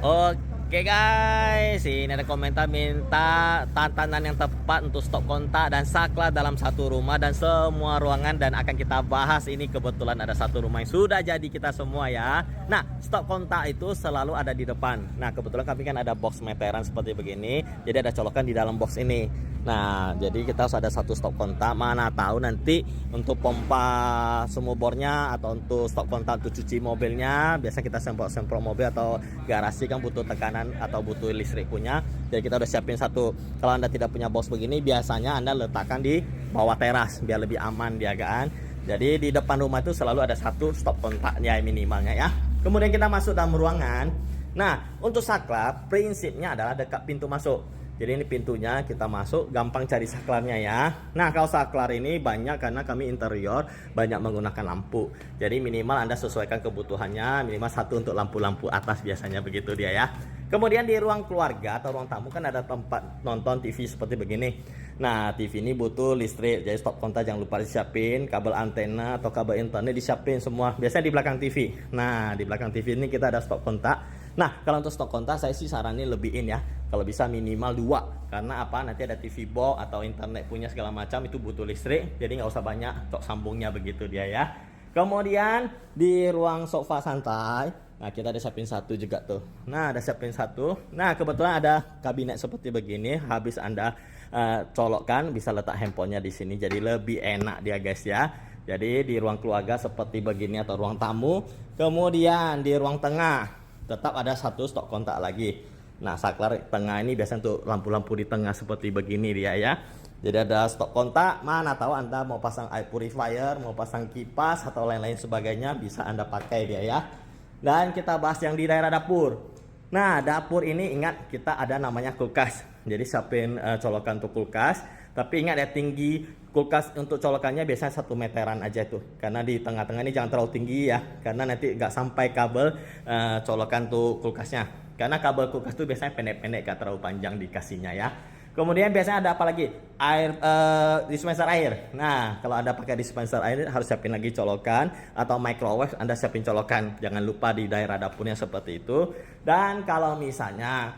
Oke guys, ini ada komentar minta tantangan yang tepat untuk stop kontak dan saklar dalam satu rumah dan semua ruangan, dan akan kita bahas ini. Kebetulan ada satu rumah yang sudah jadi kita semua ya. Nah, stop kontak itu selalu ada di depan. Nah, kebetulan kami kan ada box meteran seperti begini, jadi ada colokan di dalam box ini. Nah, jadi kita harus ada satu stop kontak. Mana tahu nanti untuk pompa sumur bornya atau untuk stop kontak untuk cuci mobilnya, biasa kita semprot mobil atau garasi kan butuh tekanan atau butuh listrik punya. Jadi kita udah siapin satu. Kalau Anda tidak punya box begini, biasanya Anda letakkan di bawah teras biar lebih aman dia kan. Jadi di depan rumah itu selalu ada satu stop kontaknya minimalnya ya. Kemudian kita masuk dalam ruangan. Nah, untuk saklar prinsipnya adalah dekat pintu masuk. Jadi ini pintunya, kita masuk gampang cari saklarnya ya. Nah, kalau saklar ini banyak karena kami interior banyak menggunakan lampu. Jadi minimal Anda sesuaikan kebutuhannya, minimal satu untuk lampu-lampu atas biasanya begitu dia ya. Kemudian di ruang keluarga atau ruang tamu kan ada tempat nonton TV seperti begini. Nah, TV ini butuh listrik, jadi stop kontak jangan lupa disiapin, kabel antena atau kabel internet disiapin semua. Biasanya di belakang TV. Nah, di belakang TV ini kita ada stop kontak. Nah, kalau untuk stop kontak saya sih saranin lebihin ya. Kalau bisa minimal 2. Karena apa? Nanti ada TV box atau internet punya segala macam itu butuh listrik. Jadi nggak usah banyak tok sambungnya begitu dia ya. Kemudian di ruang sofa santai, nah kita ada siapin satu juga tuh. Nah, ada siapin satu. Nah, kebetulan ada kabinet seperti begini. Habis Anda colokkan bisa letak handphonenya di sini. Jadi lebih enak dia guys ya. Jadi di ruang keluarga seperti begini atau ruang tamu. Kemudian di ruang tengah tetap ada satu stop kontak lagi. Nah, saklar tengah ini biasanya untuk lampu-lampu di tengah seperti begini dia ya. Jadi ada stop kontak, mana tahu Anda mau pasang air purifier, mau pasang kipas atau lain-lain sebagainya bisa Anda pakai dia ya. Dan kita bahas yang di daerah dapur. Nah, dapur ini ingat kita ada namanya kulkas. Jadi siapin colokan untuk kulkas. Tapi ingat ya, tinggi kulkas untuk colokannya biasanya 1 meteran aja tuh. Karena di tengah-tengah ini jangan terlalu tinggi ya. Karena nanti nggak sampai kabel colokan untuk kulkasnya. Karena kabel kulkas itu biasanya pendek-pendek, gak terlalu panjang dikasihnya ya. Kemudian biasanya ada apa lagi? Air dispenser air. Nah, kalau Anda pakai dispenser air harus siapin lagi colokan, atau microwave Anda siapin colokan. Jangan lupa di daerah dapurnya seperti itu. Dan kalau misalnya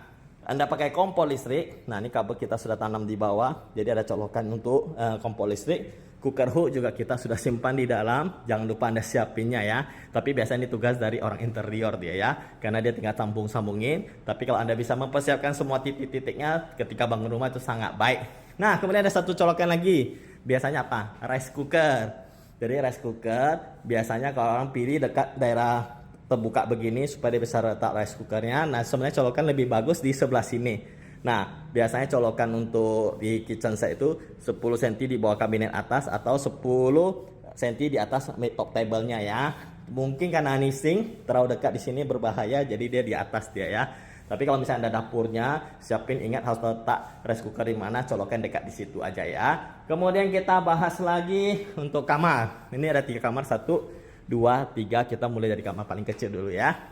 Anda pakai kompor listrik, nah ini kabel kita sudah tanam di bawah, jadi ada colokan untuk kompor listrik. Cooker hook juga kita sudah simpan di dalam, jangan lupa Anda siapinnya ya. Tapi biasanya ini tugas dari orang interior dia ya, karena dia tinggal sambung-sambungin. Tapi kalau Anda bisa mempersiapkan semua titik-titiknya ketika bangun rumah itu sangat baik. Nah, kemudian ada satu colokan lagi, biasanya apa? Rice cooker. Jadi rice cooker biasanya kalau orang pilih dekat daerah terbuka begini supaya dia bisa letak rice cookernya. Nah, sebenarnya colokan lebih bagus di sebelah sini. Nah, biasanya colokan untuk di kitchen set itu 10 cm di bawah kabinet atas atau 10 cm di atas top table-nya ya. Mungkin karena nising terlalu dekat di sini berbahaya, jadi dia di atas dia ya. Tapi kalau misalnya ada dapurnya, siapin, ingat harus letak rice cooker di mana, colokan dekat di situ aja ya. Kemudian kita bahas lagi untuk kamar. Ini ada 3 kamar, 1, 2, 3. Kita mulai dari kamar paling kecil dulu ya.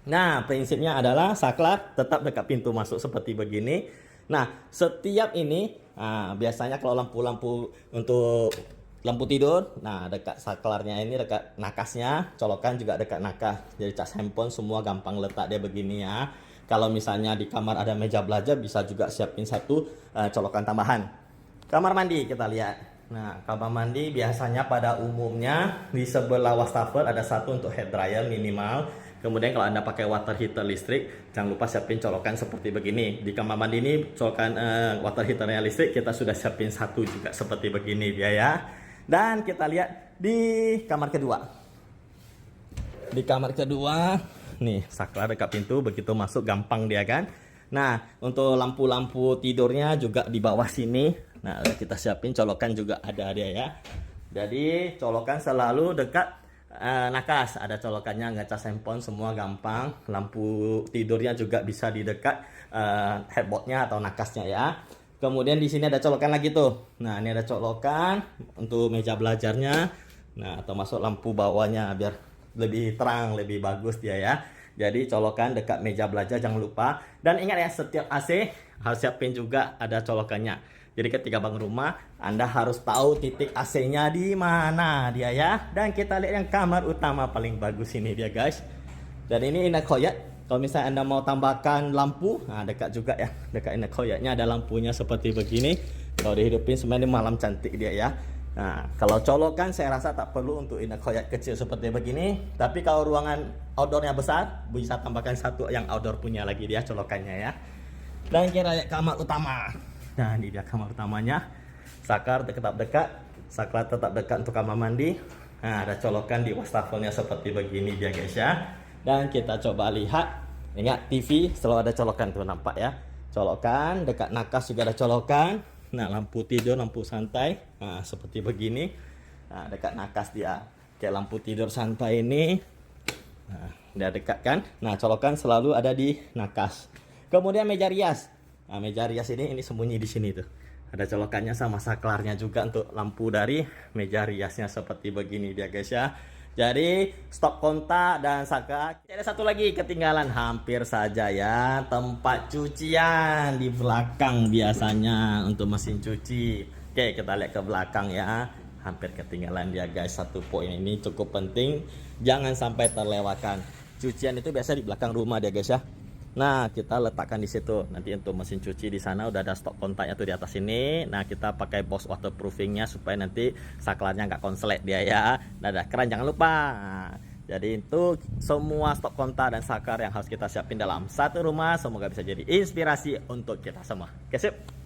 Nah, prinsipnya adalah saklar tetap dekat pintu masuk seperti begini. Nah, setiap ini, biasanya kalau lampu-lampu untuk lampu tidur, nah dekat saklarnya ini, dekat nakasnya, colokan juga dekat nakas. Jadi cas handphone semua gampang letak dia begini ya. Kalau misalnya di kamar ada meja belajar, bisa juga siapin satu colokan tambahan. Kamar mandi kita lihat. Nah, kamar mandi biasanya pada umumnya di sebelah wastafel ada satu untuk hair dryer minimal. Kemudian kalau Anda pakai water heater listrik, jangan lupa siapin colokan seperti begini. Di kamar mandi ini colokan water heaternya listrik kita sudah siapin satu juga seperti begini dia ya. Dan kita lihat di kamar kedua. Di kamar kedua, nih saklar dekat pintu, begitu masuk gampang dia kan. Nah, untuk lampu-lampu tidurnya juga di bawah sini. Nah, kita siapin colokan juga ada dia ya. Jadi colokan selalu dekat nakas, ada colokannya, nggak cas handphone, semua gampang. Lampu tidurnya juga bisa di dekat headboardnya atau nakasnya ya. Kemudian di sini ada colokan lagi tuh. Nah, ini ada colokan untuk meja belajarnya. Nah, atau masuk lampu bawahnya biar lebih terang, lebih bagus dia ya. Jadi colokan dekat meja belajar jangan lupa. Dan ingat ya, setiap AC harus siapin juga ada colokannya. Jadi ketika bangun rumah, Anda harus tahu titik AC-nya di mana dia ya. Dan kita lihat yang kamar utama paling bagus ini dia guys. Dan ini Inakoya Kalau misalnya Anda mau tambahkan lampu, nah dekat juga ya, dekat ini koyaknya ada lampunya seperti begini. Kalau dihidupin sebenarnya malam cantik dia ya. Nah, kalau colokan saya rasa tak perlu untuk ini koyak kecil seperti begini. Tapi kalau ruangan outdoornya besar, bisa tambahkan satu yang outdoor punya lagi dia colokannya ya. Dan kira kamar utama. Nah, ini dia kamar utamanya. Saklar tetap dekat, saklar tetap dekat untuk kamar mandi. Nah, ada colokan di wastafelnya seperti begini dia guys ya. Dan kita coba lihat, ingat TV selalu ada colokan tuh nampak ya. Colokan, dekat nakas juga ada colokan. Nah, lampu tidur, lampu santai, nah seperti begini. Nah, dekat nakas dia, kayak lampu tidur santai ini. Nah, udah dekat kan? Nah, colokan selalu ada di nakas. Kemudian meja rias. Nah, meja rias ini sembunyi di sini tuh. Ada colokannya sama saklarnya juga untuk lampu dari meja riasnya seperti begini dia guys ya. Jadi stop kontak dan saklar. Ada satu lagi ketinggalan hampir saja ya, tempat cucian di belakang biasanya untuk mesin cuci. Oke, kita lihat ke belakang ya. Hampir ketinggalan dia guys, satu poin ini cukup penting, jangan sampai terlewatkan. Cucian itu biasa di belakang rumah dia guys ya. Nah, kita letakkan di situ. Nanti untuk mesin cuci di sana udah ada stok kontaknya tuh di atas ini. Nah, kita pakai box waterproofingnya supaya nanti saklarnya nggak konslet dia ya. Nah, dah keren jangan lupa. Nah, jadi itu semua stok kontak dan saklar yang harus kita siapin dalam satu rumah. Semoga bisa jadi inspirasi untuk kita semua. Oke, sip.